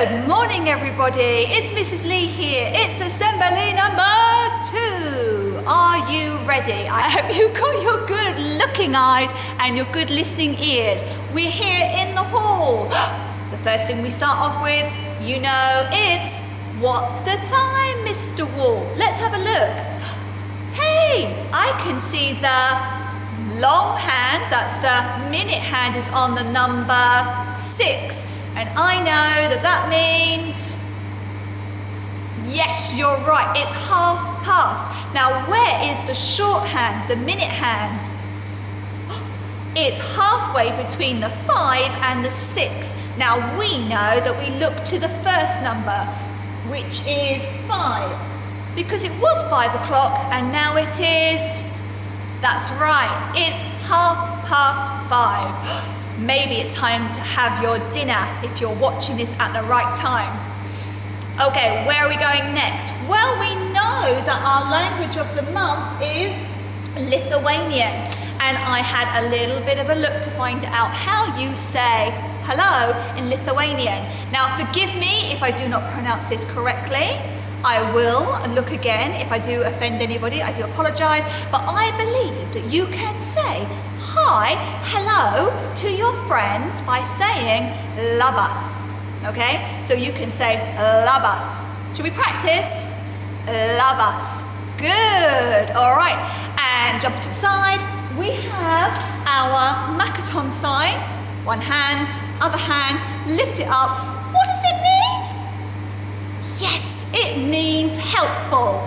Good morning, everybody. It's Mrs. Lee here. It's assembly number 2. Are you ready? I hope you got your good looking eyes and your good listening ears. We're here in the hall. The first thing we start off with, you know, it's what's the time, Mr. Wall? Let's have a look. Hey, I can see the long hand, that's the minute hand, is on the number 6. And I know that means, yes, you're right, it's past. Now, where is the shorthand, the minute hand? It's halfway between the 5 and the 6. Now, we know that we look to the first number, which is 5, because it was 5 o'clock and now it is, that's right, it's 5:30. Maybe it's time to have your dinner if you're watching this at the right time. Okay, where are we going next? Well, we know that our language of the month is Lithuanian. And I had a little bit of a look to find out how you say hello in Lithuanian. Now, forgive me if I do not pronounce this correctly. I will look again. If I do offend anybody, I do apologize. But I believe that you can say hi, hello to your friends by saying labas. Okay? So you can say labas. Should we practice? Labas. Good. All right. And jump to the side. We have our Makaton sign. One hand, other hand, lift it up. What does it mean? Yes, it means helpful.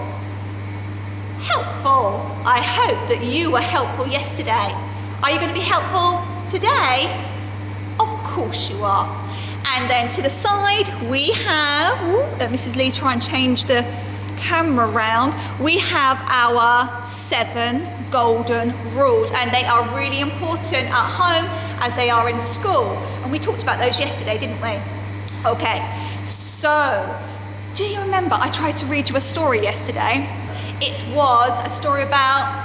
Helpful. I hope that you were helpful yesterday. Are you going to be helpful today? Of course you are. And then to the side we have, Mrs. Lee try and change the camera round. We have our 7 golden rules, and they are really important at home as they are in school. And we talked about those yesterday, didn't we? Okay, so do you remember I tried to read you a story yesterday? It was a story about,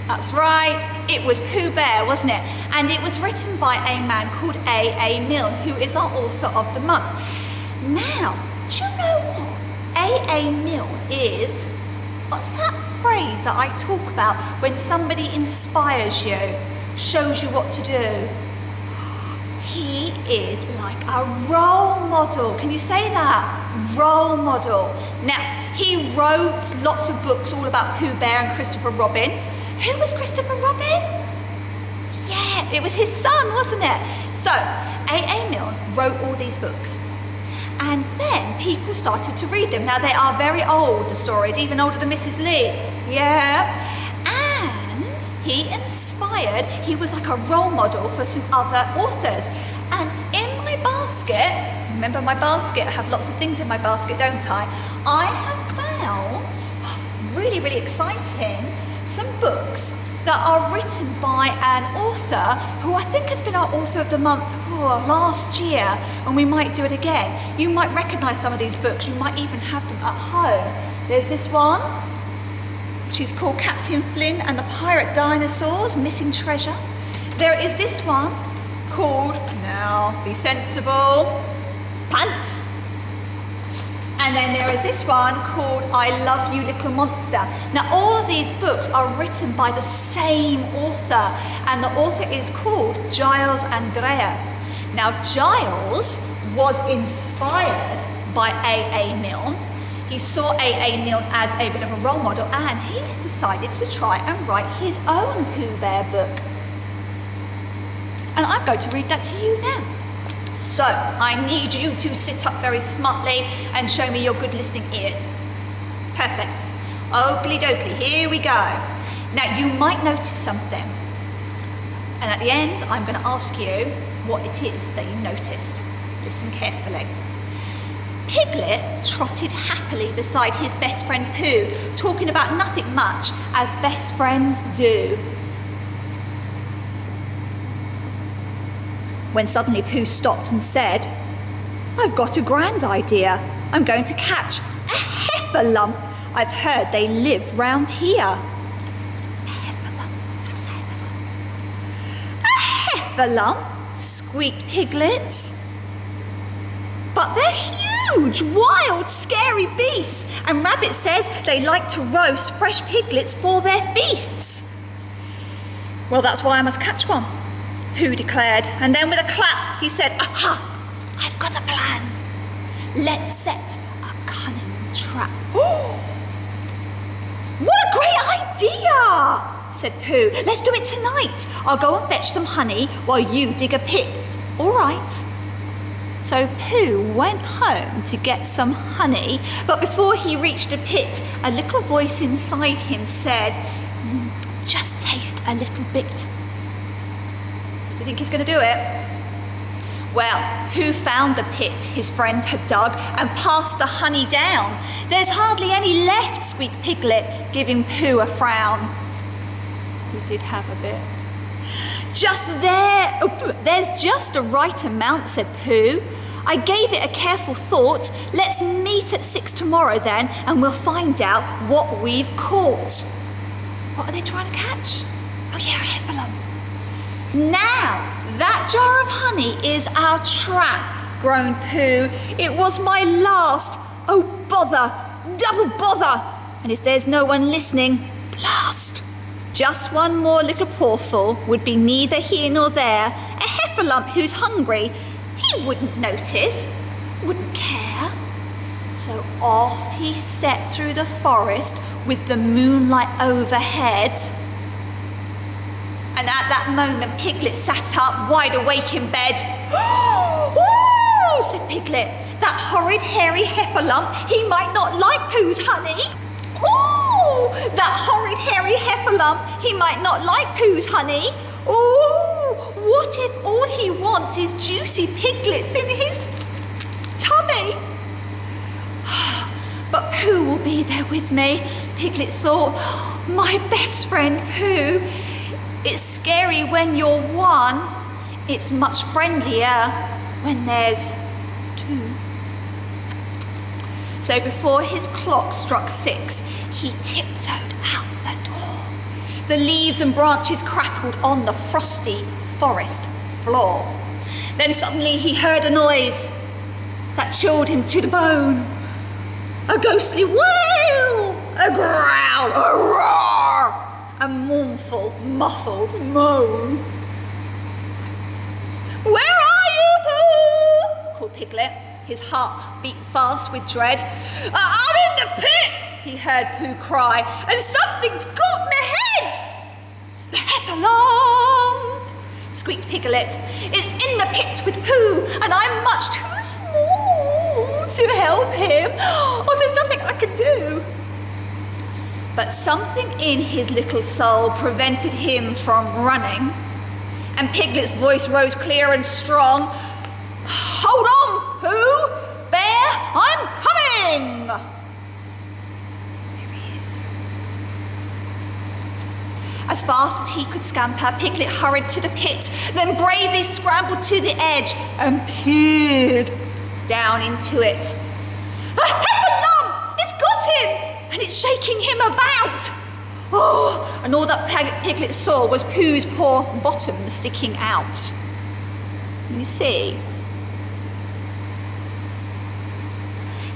that's right, it was Pooh Bear, wasn't it? And it was written by a man called A.A. Milne, who is our author of the month. Now, do you know what A.A. Milne is? What's that phrase that I talk about when somebody inspires you, shows you what to do? He is like a role model. Can you say that? Role model. Now, he wrote lots of books all about Pooh Bear and Christopher Robin. Who was Christopher Robin? Yeah, it was his son, wasn't it? So, A.A. Milne wrote all these books. And then people started to read them. Now, they are very old, the stories, even older than Mrs. Lee. Yeah. And he inspired, he was like a role model for some other authors. And in my basket, remember my basket, I have lots of things in my basket, don't I? I have found, really, really exciting, some books that are written by an author who I think has been our author of the month last year, and we might do it again. You might recognize some of these books, you might even have them at home. There's this one, which is called Captain Flynn and the Pirate Dinosaurs, Missing Treasure. There is this one called, now be sensible, Pants. And then there is this one called I Love You Little Monster. Now, all of these books are written by the same author, and the author is called Giles Andrea. Now, Giles was inspired by A.A. Milne. He saw A.A. Milne as a bit of a role model, and he decided to try and write his own Pooh Bear book. And I'm going to read that to you now. So, I need you to sit up very smartly and show me your good listening ears. Perfect. Oakley dokley, here we go. Now, you might notice something. And at the end, I'm going to ask you what it is that you noticed. Listen carefully. Piglet trotted happily beside his best friend Pooh, talking about nothing much, as best friends do. When suddenly Pooh stopped and said, I've got a grand idea. I'm going to catch a heffalump. I've heard they live round here. A heffalump, what's a heffalump? A heffalump, squeaked Piglet. but they're huge, wild, scary beasts. And Rabbit says they like to roast fresh piglets for their feasts. Well, that's why I must catch one, Pooh declared. And then with a clap, he said, aha, I've got a plan. Let's set a cunning trap. Oh, what a great idea, said Pooh. Let's do it tonight. I'll go and fetch some honey while you dig a pit. All right. So Pooh went home to get some honey, but before he reached the pit, a little voice inside him said, just taste a little bit. You think he's going to do it? Well, Pooh found the pit his friend had dug and passed the honey down. There's hardly any left, squeaked Piglet, giving Pooh a frown. He did have a bit. There's just the right amount, said Pooh. I gave it a careful thought. Let's meet at 6 tomorrow then, and we'll find out what we've caught. What are they trying to catch? Oh yeah, a heffalump. Now, that jar of honey is our trap, groaned Pooh. It was my last. Oh bother, double bother. And if there's no one listening, blast. Just one more little pawful would be neither here nor there. A heffalump who's hungry, he wouldn't notice, wouldn't care. So off he set through the forest with the moonlight overhead. And at that moment, Piglet sat up, wide awake in bed. "Ooh," said Piglet. "That horrid, hairy heffalump, he might not like Pooh's honey." "Ooh, that horrid, hairy heffalump, he might not like Pooh's honey." "Ooh, what if all he wants is juicy piglets in his tummy?" "But Pooh will be there with me," Piglet thought. "My best friend Pooh. It's scary when you're one. It's much friendlier when there's two." So before his clock struck 6, he tiptoed out the door. The leaves and branches crackled on the frosty forest floor. Then suddenly he heard a noise that chilled him to the bone. A ghostly wail, a growl, a roar, a mournful, muffled moan. "Where are you, Pooh?" called Piglet. His heart beat fast with dread. "I'm in the pit," he heard Pooh cry, "and something's got my head." "The heffalump," squeaked Piglet. "It's in the pit with Pooh, and I'm much too small to help him. Oh, there's nothing I can do." But something in his little soul prevented him from running, and Piglet's voice rose clear and strong. "Hold on, Pooh! Bear, I'm coming!" There he is. As fast as he could scamper, Piglet hurried to the pit, then bravely scrambled to the edge and peered down into it. "A heffalump! It's got him! And it's shaking him about!" Oh, and all that Piglet saw was Pooh's poor bottom sticking out. You see?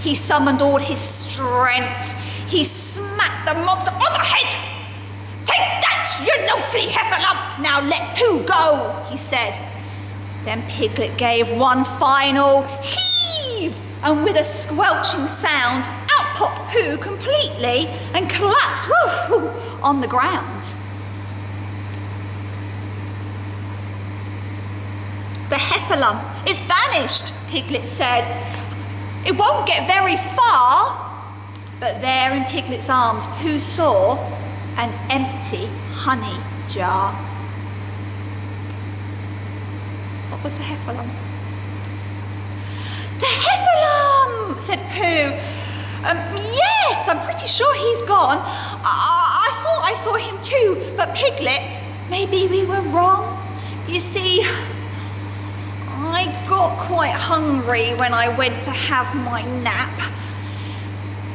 He summoned all his strength. He smacked the monster on the head. "Take that, you naughty heffalump! Now let Pooh go," he said. Then Piglet gave one final heave, and with a squelching sound, out popped Pooh completely and collapsed on the ground. "The heffalump is vanished," Piglet said. "It won't get very far." But there in Piglet's arms, Pooh saw an empty honey jar. What was the heffalump? "The heffalump," said Pooh. Yes, I'm pretty sure he's gone. I thought I saw him too, but Piglet, maybe we were wrong. You see, I got quite hungry when I went to have my nap,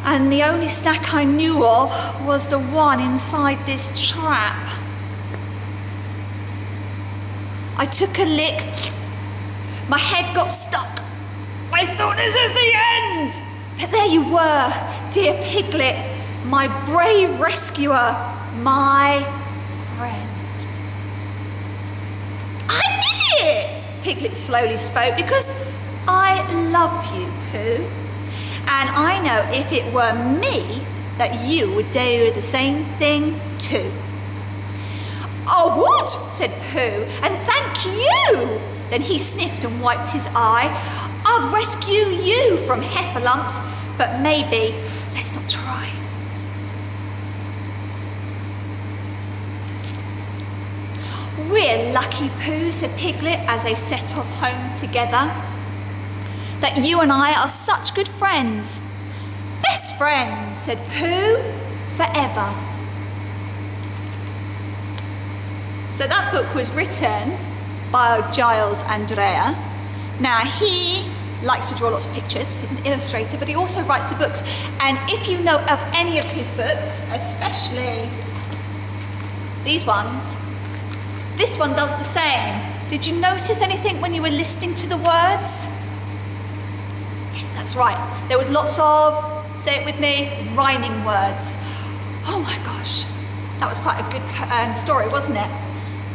and the only snack I knew of was the one inside this trap. I took a lick, my head got stuck, I thought this is the end. But there you were, dear Piglet, my brave rescuer, my friend. I did it, Piglet slowly spoke, because I love you, Pooh. And I know if it were me, that you would do the same thing too. I would, said Pooh, and thank you. Then he sniffed and wiped his eye. I'd rescue you from heffalumps, but maybe let's not try. We're lucky, Pooh, said Piglet as they set off home together, that you and I are such good friends. Best friends, said Pooh, forever. So that book was written by Giles Andrea. Now he likes to draw lots of pictures, he's an illustrator, but he also writes the books. And if you know of any of his books, especially these ones, this one does the same. Did you notice anything when you were listening to the words? Yes, that's right. There was lots of, say it with me, rhyming words. Oh my gosh, that was quite a good story, wasn't it?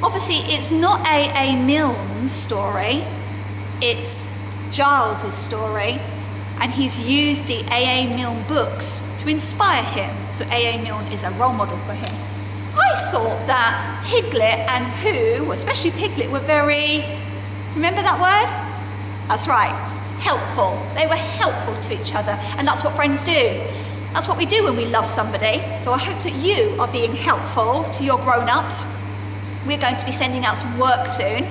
Obviously, it's not A.A. Milne's story, it's Giles's story, and he's used the A.A. Milne books to inspire him. So A.A. Milne is a role model for him. I thought that Piglet and Pooh, especially Piglet, were very, remember that word? That's right, helpful. They were helpful to each other, and that's what friends do. That's what we do when we love somebody. So I hope that you are being helpful to your grown-ups. We're going to be sending out some work soon.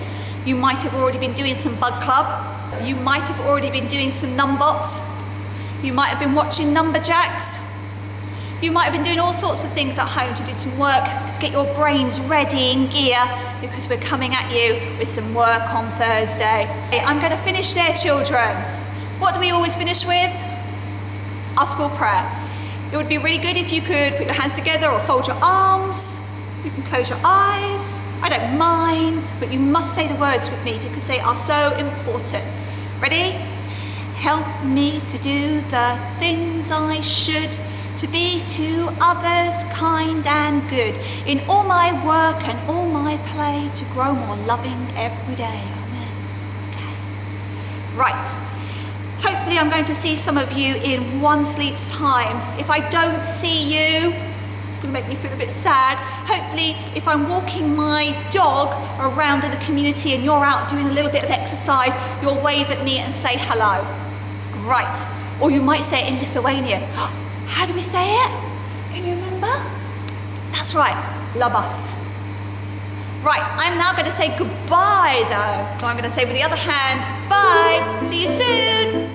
You might have already been doing some bug club. You might have already been doing some numbots. You might have been watching Numberjacks. You might have been doing all sorts of things at home to do some work, to get your brains ready in gear, because we're coming at you with some work on Thursday. I'm going to finish there, children. What do we always finish with? Our school prayer. It would be really good if you could put your hands together or fold your arms. You can close your eyes. I don't mind, but you must say the words with me because they are so important. Ready? Help me to do the things I should, to be to others kind and good, in all my work and all my play, to grow more loving every day. Amen. Okay. Right. Hopefully I'm going to see some of you in one sleep's time. If I don't see you, it's going to make me feel a bit sad. Hopefully, if I'm walking my dog around in the community and you're out doing a little bit of exercise, you'll wave at me and say hello. Right. Or you might say it in Lithuanian. How do we say it? Can you remember? That's right. Labas. Right, I'm now going to say goodbye though. So I'm going to say with the other hand, bye. See you soon.